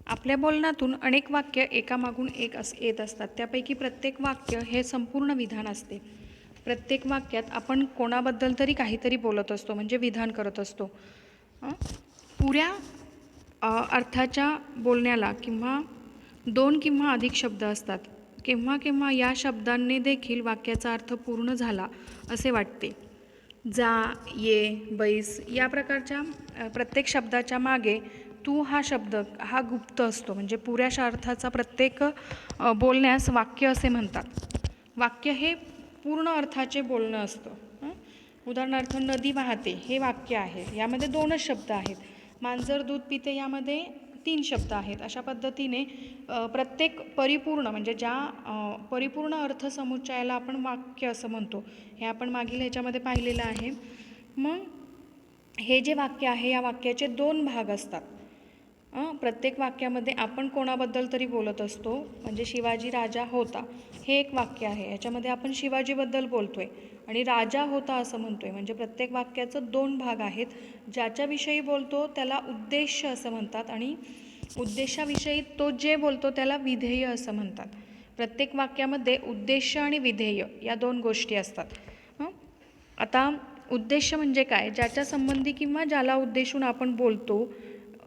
आपल्या बोलण्यातून अनेक वाक्य एकामागून एक येत असतात. त्यापैकी प्रत्येक वाक्य हे संपूर्ण विधान असते. प्रत्येक वाक्यात आपण कोणाबद्दल तरी काहीतरी बोलत असतो, म्हणजे विधान करत असतो. पुऱ्या अर्थाच्या बोलण्याला किंवा दोन किंवा अधिक शब्द असतात. केव्हा केव्हा या शब्दांनी देखील वाक्याचा अर्थ पूर्ण झाला असे वाटते. जा, ये, बैस या प्रकारच्या प्रत्येक शब्दाच्या मागे तू हा शब्द हा गुप्त असतो. म्हणजे पुऱ्या अर्थाचा प्रत्येक बोलण्यास वाक्य असे म्हणतात. वाक्य हे पूर्ण अर्थाचे बोलणं असतं. उदाहरणार्थ नदी वाहते हे वाक्य आहे. यामध्ये दोनच शब्द आहेत. मांजर दूध पिते यामध्ये 3 शब्द आहेत. अशा पद्धतीने प्रत्येक परिपूर्ण म्हणजे ज्या परिपूर्ण अर्थसमुच्चयाला आपण वाक्य असं म्हणतो. हे आपण मागील ह्याच्यामध्ये पाहिलेलं आहे. मग हे जे वाक्य आहे या वाक्याचे 2 भाग असतात. प्रत्येक वाक्यामध्ये आपण कोणाबद्दल तरी बोलत असतो. म्हणजे शिवाजी राजा होता हे एक वाक्य आहे. याच्यामध्ये आपण शिवाजीबद्दल बोलतोय आणि राजा होता असं म्हणतोय. म्हणजे प्रत्येक वाक्याचं 2 भाग आहेत. ज्याच्याविषयी बोलतो त्याला उद्देश असं म्हणतात आणि उद्देशाविषयी तो जे बोलतो त्याला विधेय असं म्हणतात. प्रत्येक वाक्यामध्ये उद्देश आणि विधेय या 2 गोष्टी असतात. आता उद्देश म्हणजे काय? ज्याच्या संबंधी किंवा ज्याला उद्देशून आपण बोलतो,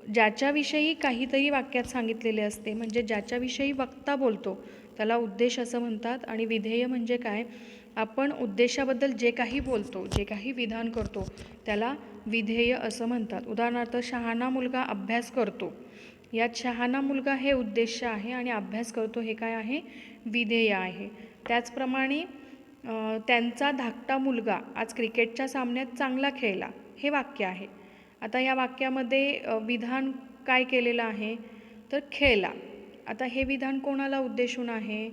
ज्याच्याविषयी काहीतरी वाक्यात सांगितलेले असते, म्हणजे ज्याच्याविषयी वक्ता बोलतो त्याला उद्देश असं म्हणतात. आणि विधेय म्हणजे काय? आपण उद्देशाबद्दल जे काही बोलतो, जे काही विधान करतो त्याला विधेय असं म्हणतात. उदाहरणार्थ शहाणा मुलगा अभ्यास करतो. यात शहाणा मुलगा हे उद्देश आहे आणि अभ्यास करतो हे काय आहे? विधेय आहे. त्याचप्रमाणे त्यांचा धाकटा मुलगा आज क्रिकेटच्या सामन्यात चांगला खेळला हे वाक्य आहे. आता या वाक्यामध्ये विधान काय केलेलं आहे? तर खेळला. आता हे विधान कोणाला उद्देशून आहे?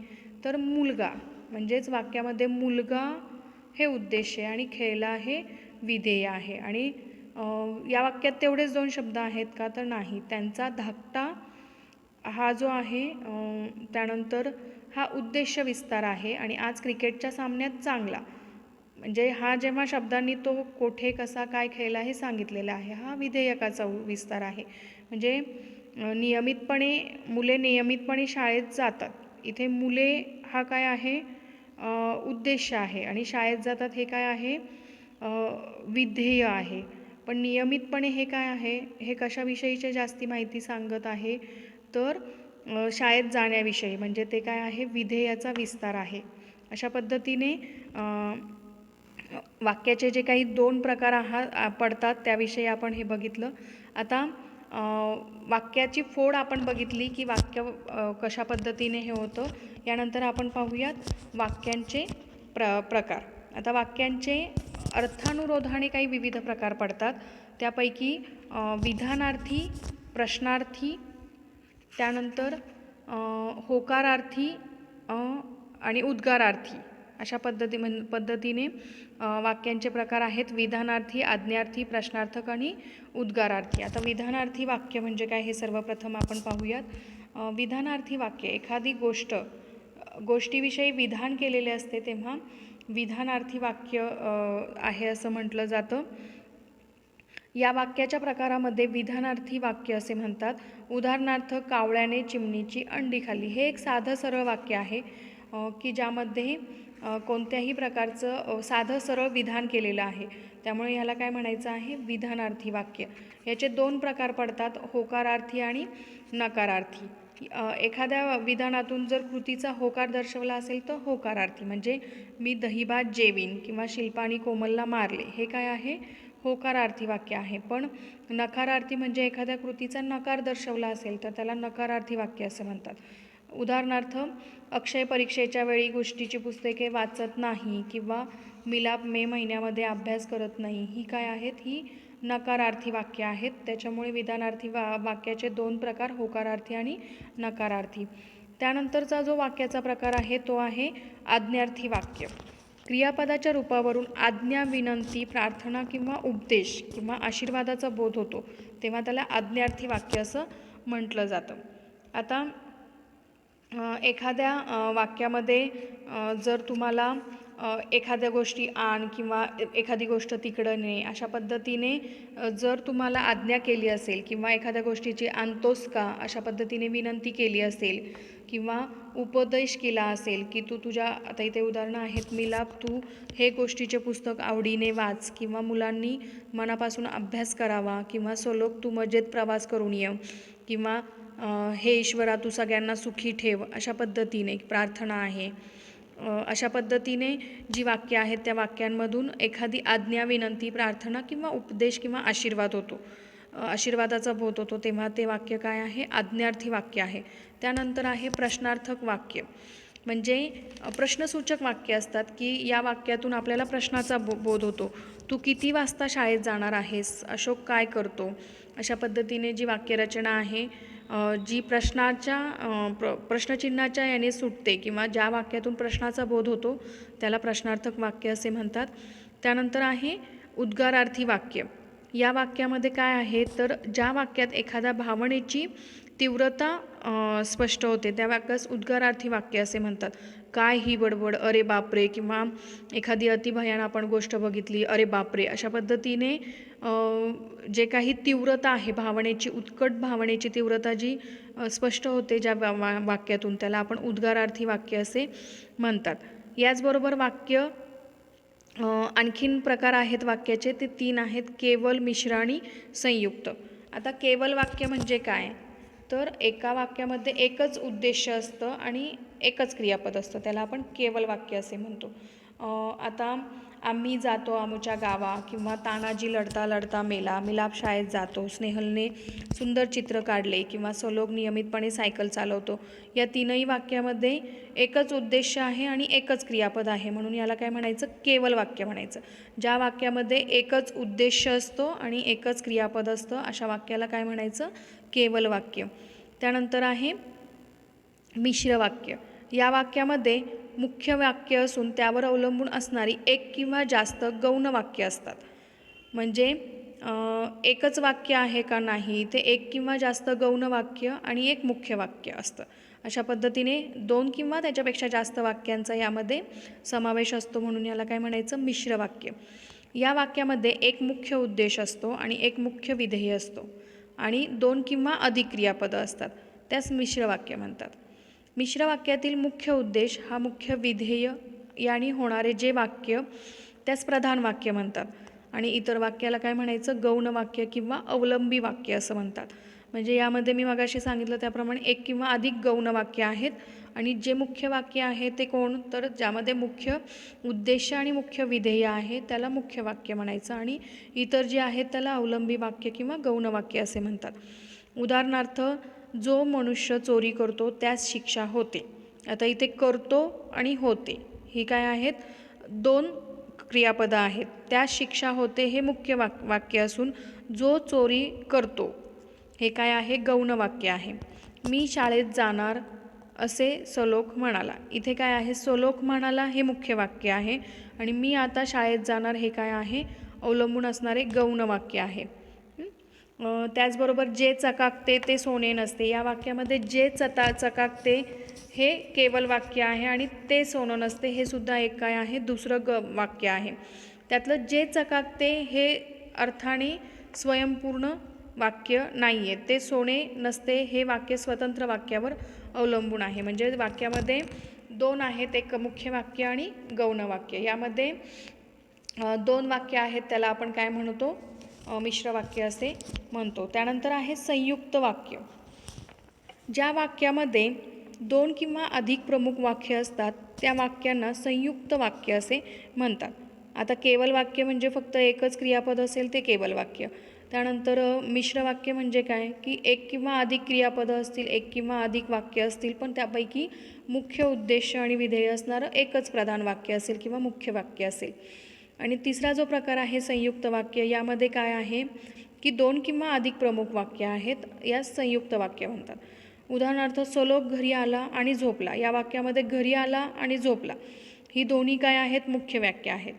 तर मुलगा. म्हणजेच वाक्यामध्ये मुलगा हे उद्देश आहे आणि खेळला हे विधेय आहे. आणि या वाक्यात तेवढेच 2 शब्द आहेत का? तर नाही. त्यांचा धाकटा हा जो आहे त्यानंतर हा उद्देश विस्तार आहे आणि आज क्रिकेटच्या सामन्यात चांगला. म्हणजे हा जेव्हा शब्दांनी तो कोठे कसा काय खेळला हे सांगितलेलं आहे. हा विधेयकाचा विस्तार आहे. म्हणजे मुले नियमितपणे शाळेत जातात. इथे मुले हा काय आहे? उद्देश आहे आणि शाळेत जातात हे काय आहे? विधेय आहे. पण नियमितपणे हे काय आहे? हे कशाविषयीची जास्ती माहिती सांगत आहे? तर शाळेत जाण्याविषयी. म्हणजे ते काय आहे? विधेयाचा विस्तार आहे. अशा पद्धतीने वाक्याचे जे काही 2 प्रकार पडतात त्याविषयी आपण हे बघितलं. आता वाक्याची फोड आपण बघितली की वाक्य कशा पद्धतीने हे होतं. यानंतर आपण पाहूयात वाक्यांचे प्रकार. आता वाक्यांचे अर्थानुरोधाने काही विविध प्रकार पडतात. त्यापैकी विधानार्थी, प्रश्नार्थी, त्यानंतर होकारार्थी आणि उद्गारार्थी अशा पद्धतीने वाक्यांचे प्रकार आहेत. विधानार्थी, आज्ञार्थी, प्रश्नार्थक आणि उद्गारार्थी. आता विधानार्थी वाक्य म्हणजे काय हे सर्वप्रथम आपण पाहूयात. विधानार्थी वाक्य एखादी गोष्टीविषयी विधान केलेले असते तेव्हा विधानार्थी वाक्य आहे असं म्हटलं जातं. या वाक्याच्या प्रकारामध्ये विधानार्थी वाक्य असे म्हणतात. उदाहरणार्थ कावळ्याने चिमणीची अंडी खाल्ली. हे एक साधं सरळ वाक्य आहे की ज्यामध्ये कोणत्याही प्रकारचं साधं सरळ विधान केलेलं आहे. त्यामुळे ह्याला काय म्हणायचं आहे? विधानार्थी वाक्य. याचे 2 प्रकार पडतात, होकारार्थी आणि नकारार्थी. एखाद्या विधानातून जर कृतीचा होकार दर्शवला असेल तर होकारार्थी. म्हणजे मी दहीभात जेवीन किंवा शिल्पानी कोमलला मारले हे काय आहे? होकारार्थी वाक्य आहे. पण नकारार्थी म्हणजे एखाद्या कृतीचा नकार दर्शवला असेल तर त्याला नकारार्थी वाक्य असं म्हणतात. उदाहरणार्थ अक्षय परीक्षेच्या वेळी गोष्टीची पुस्तके वाचत नाही किंवा मिलाप मे महिन्यामध्ये अभ्यास करत नाही ही काय आहेत? ही नकारार्थी वाक्य आहेत. त्याच्यामुळे विधानार्थी वाक्याचे 2 प्रकार, होकारार्थी आणि नकारार्थी. त्यानंतरचा जो वाक्याचा प्रकार आहे तो आहे आज्ञार्थी वाक्य. क्रियापदाच्या रूपावरून आज्ञा, विनंती, प्रार्थना किंवा उपदेश किंवा आशीर्वादाचा बोध होतो तेव्हा त्याला आज्ञार्थी वाक्य असं म्हटलं जातं. आता एखाद्या वाक्यामध्ये जर तुम्हाला एखाद्या गोष्टी आण किंवा एखादी गोष्ट तिकडं ने अशा पद्धतीने जर तुम्हाला आज्ञा केली असेल किंवा एखाद्या गोष्टीची आणतोस का अशा पद्धतीने विनंती केली असेल किंवा उपदेश केला असेल की तू तुझ्या, आता इथे उदाहरणं आहेत, मिलाप तू हे गोष्टीचे पुस्तक आवडीने वाच किंवा मुलांनी मनापासून अभ्यास करावा किंवा सलोख तू मजेत प्रवास करून ये किंवा हे ईश्वरा तू सगळ्यांना सुखी ठेव अशा पद्धतीने प्रार्थना आहे. अशा पद्धतीने जी वाक्य आहेत त्या वाक्यांमधून एखादी आज्ञा, विनंती, प्रार्थना किंवा उपदेश किंवा आशीर्वाद होतो, आशीर्वादाचा बोध होतो, तेव्हा ते वाक्य काय आहे, आज्ञार्थी वाक्य आहे. त्यानंतर आहे प्रश्नार्थक वाक्य, म्हणजे प्रश्नसूचक वाक्य असतात की या वाक्यातून आपल्याला प्रश्नाचा बोध होतो. तू किती वाजता शाळेत जाणार आहेस, अशोक काय करतो, अशा पद्धतीने जी वाक्यरचना आहे जी प्रश्नचिन्हाच्या याने सुटते किंवा ज्या वाक्यातून प्रश्नाचा बोध होतो त्याला प्रश्नार्थक वाक्य असे म्हणतात. त्यानंतर आहे उद्गारार्थी वाक्य. या वाक्यामध्ये काय आहे तर ज्या वाक्यात एखाद्या भावनेची तीव्रता स्पष्ट होते त्या वाक्यास उद्गारार्थी वाक्य असे म्हणतात. काय ही बडबड, अरे बापरे, किंवा एखादी अतिभयान आपण गोष्ट बघितली, अरे बापरे, अशा पद्धतीने जे काही तीव्रता आहे भावनेची, उत्कट भावनेची तीव्रता जी स्पष्ट होते ज्या वाक्यातून त्याला आपण उद्गारार्थी वाक्य असे म्हणतात. याचबरोबर वाक्य आणखीन प्रकार आहेत वाक्याचे, ते 3 आहेत, केवल, मिश्र आणि संयुक्त. आता केवल वाक्य म्हणजे काय तर एका वाक्यामध्ये एकच उद्देश असतं आणि एकच क्रियापद असतं, त्याला आपण केवल वाक्य असे म्हणतो. आता आम्ही जातो आमुच्या गावा किंवा तानाजी लढता लढता मेला, मिलाप शाळेत जातो, स्नेहलने सुंदर चित्र काढले किंवा सलोग नियमितपणे सायकल चालवतो. या 3ही वाक्यामध्ये एकच उद्देश आहे आणि एकच क्रियापद आहे, म्हणून याला काय म्हणायचं, केवल वाक्य म्हणायचं. ज्या वाक्यामध्ये एकच उद्देश असतो आणि एकच क्रियापद असतं अशा वाक्याला काय म्हणायचं, केवल वाक्य. त्यानंतर आहे मिश्र वाक्य. या वाक्यामध्ये मुख्य वाक्य असून त्यावर अवलंबून असणारी एक किंवा जास्त गौण वाक्य असतात. म्हणजे एकच वाक्य आहे का नाही, ते एक किंवा जास्त गौण वाक्य आणि एक मुख्य वाक्य असतं. अशा पद्धतीने 2 किंवा त्याच्यापेक्षा जास्त वाक्यांचा यामध्ये समावेश असतो, म्हणून याला काय म्हणायचं, मिश्र वाक्य. या वाक्यामध्ये एक मुख्य उद्देश असतो आणि एक मुख्य विधेय असतो आणि 2 किंवा अधिक क्रियापदं असतात, त्यास मिश्र वाक्य म्हणतात. मिश्र वाक्यातील मुख्य उद्देश हा मुख्य विधेय याने होणारे जे वाक्य त्यास प्रधान वाक्य म्हणतात आणि इतर वाक्याला काय म्हणायचं, गौण वाक्य किंवा अवलंबी वाक्य असं म्हणतात. म्हणजे यामध्ये मी मगाशी सांगितलं त्याप्रमाणे एक किंवा अधिक गौण वाक्य आहेत आणि जे मुख्य वाक्य आहे ते कोण तर ज्यामध्ये मुख्य उद्देश आणि मुख्य विधेय आहे त्याला मुख्य वाक्य म्हणायचं आणि इतर जे आहेत त्याला अवलंबी वाक्य किंवा गौण वाक्य असे म्हणतात. उदाहरणार्थ, जो मनुष्य चोरी करतो त्यास शिक्षा होते. आता इथे करतो आणि होते ही काय आहेत, 2 क्रियापदं आहेत. त्यास शिक्षा होते हे मुख्य वाक्य असून जो चोरी करतो हे काय आहे, गौण वाक्य आहे. मी शाळेत जाणार असे सलोख म्हणाला, इथे काय आहे, सलोख म्हणाला हे मुख्य वाक्य आहे आणि मी आता शाळेत जाणार हे काय आहे, अवलंबून असणारे गौण वाक्य आहे. त्याचबरोबर जे चकाकते ते सोने नसते, या वाक्यामध्ये जे चकाकते हे केवल वाक्य आहे आणि ते सोनं नसते हे सुद्धा एक काय आहे, दुसरं वाक्य आहे. त्यातलं जे चकाकते हे अर्थाने स्वयंपूर्ण वाक्य नाही आहे, ते सोने नसते हे वाक्य स्वतंत्र वाक्यावर अवलंबून आहे. म्हणजे वाक्यामध्ये 2 आहेत, एक मुख्य वाक्य आणि गौण वाक्य. यामध्ये 2 वाक्य आहेत त्याला आपण काय म्हणतो, मिश्र वाक्य असे म्हणतो. त्यानंतर आहे संयुक्त वाक्य. ज्या वाक्यामध्ये 2 किंवा अधिक प्रमुख वाक्य असतात त्या वाक्यांना संयुक्त वाक्य असे म्हणतात. आता केवल वाक्य म्हणजे फक्त एकच क्रियापद असेल ते केवल वाक्य. त्यानंतर मिश्र वाक्य म्हणजे काय की एक किंवा अधिक क्रियापदं असतील, एक किंवा अधिक वाक्य असतील, पण त्यापैकी मुख्य उद्देश आणि विधेय असणारं एकच प्रधान वाक्य असेल किंवा मुख्य वाक्य असेल. आणि तिसरा जो प्रकार आहे संयुक्त वाक्य, यामध्ये काय आहे की 2 किंवा अधिक प्रमुख वाक्य आहेत, यास संयुक्त वाक्य म्हणतात. उदाहरणार्थ, सलोख घरी आला आणि झोपला. या वाक्यामध्ये घरी आला आणि झोपला ही दोन्ही काय आहेत, मुख्य वाक्य आहेत.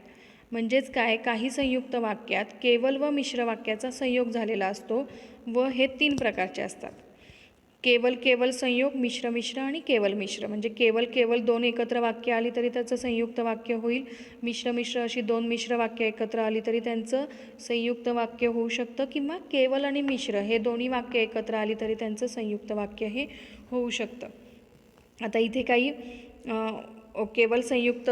म्हणजेच काय, काही संयुक्त वाक्यात केवल व मिश्र वाक्याचा संयोग झालेला असतो व हे 3 प्रकारचे असतात. केवल केवल संयोग, मिश्र मिश्र आणि केवल मिश्र. म्हणजे केवल केवल दोन एकत्र वाक्य आली तरी त्याचं संयुक्त वाक्य होईल. मिश्र मिश्र अशी दोन मिश्र वाक्य एकत्र आली तरी त्यांचं संयुक्त वाक्य होऊ शकतं, किंवा केवल आणि मिश्र हे दोन्ही वाक्य एकत्र आली तरी त्यांचं संयुक्त वाक्य हे होऊ शकतं. आता इथे काही केवल संयुक्त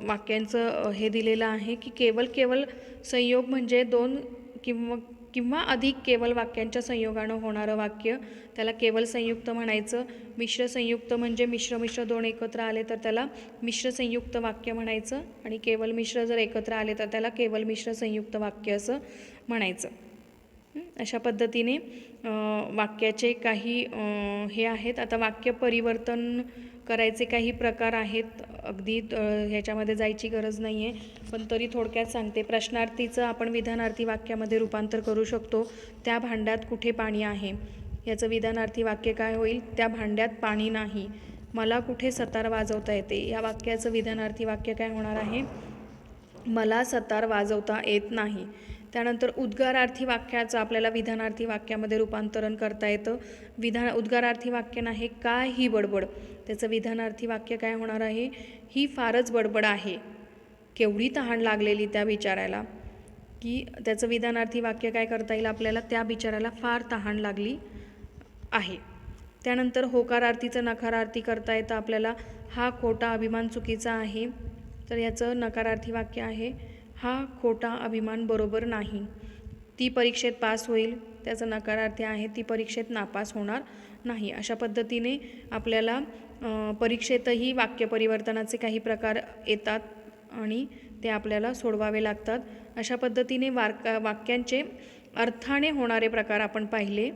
वाक्यांचं हे दिलेलं आहे की केवल केवल संयोग म्हणजे दोन किंवा किंवा अधिक केवल वाक्यांच्या संयोगानं होणारं वाक्य, त्याला केवल संयुक्त म्हणायचं. मिश्र संयुक्त म्हणजे मिश्र मिश्र दोन एकत्र आले तर त्याला मिश्र संयुक्त वाक्य म्हणायचं, आणि केवल मिश्र जर एकत्र आले तर त्याला केवल मिश्र संयुक्त वाक्य असं म्हणायचं. अशा पद्धतीने वाक्याचे काही हे आहेत. आता वाक्य परिवर्तन करायचे काही प्रकार आहेत. अगदी ह्याच्यामध्ये जायची गरज नाही आहे, पण तरी थोडक्यात सांगते. प्रश्नार्थीचं आपण विधानार्थी वाक्यामध्ये रूपांतर करू शकतो. त्या भांड्यात कुठे पाणी आहे, याचं विधानार्थी वाक्य काय होईल? त्या भांड्यात पाणी नाही. मला कुठे सतार वाजवता येते, या वाक्याचं विधानार्थी वाक्य काय होणार आहे? मला सतार वाजवता येत नाही. त्यानंतर उद्गारार्थी वाक्याचं आपल्याला विधानार्थी वाक्यामध्ये रूपांतरण करता येतं. उद्गारार्थी वाक्य नाही, काय ही बडबड, त्याचं विधानार्थी वाक्य काय होणार आहे? ही फारच बडबड आहे. केवढी तहान लागलेली त्या बिचाऱ्याला, की त्याचं विधानार्थी वाक्य काय करता येईल आपल्याला? त्या बिचाऱ्याला फार तहान लागली आहे. त्यानंतर होकारार्थीचं नकारार्थी करता येतं आपल्याला. हा खोटा अभिमान चुकीचा आहे, तर याचं नकारार्थी वाक्य आहे, हा खोटा अभिमान बरोबर नाही. ती परीक्षेत पास होईल, त्याचं नकारार्थी आहे, ती परीक्षेत नापास होणार नाही. अशा पद्धतीने आपल्याला परीक्षेतही वाक्य परिवर्तनाचे काही प्रकार येतात आणि ते आपल्याला सोडवावे लागतात. अशा पद्धतीने वाक्यांचे अर्थाने होणारे प्रकार आपण पाहिले.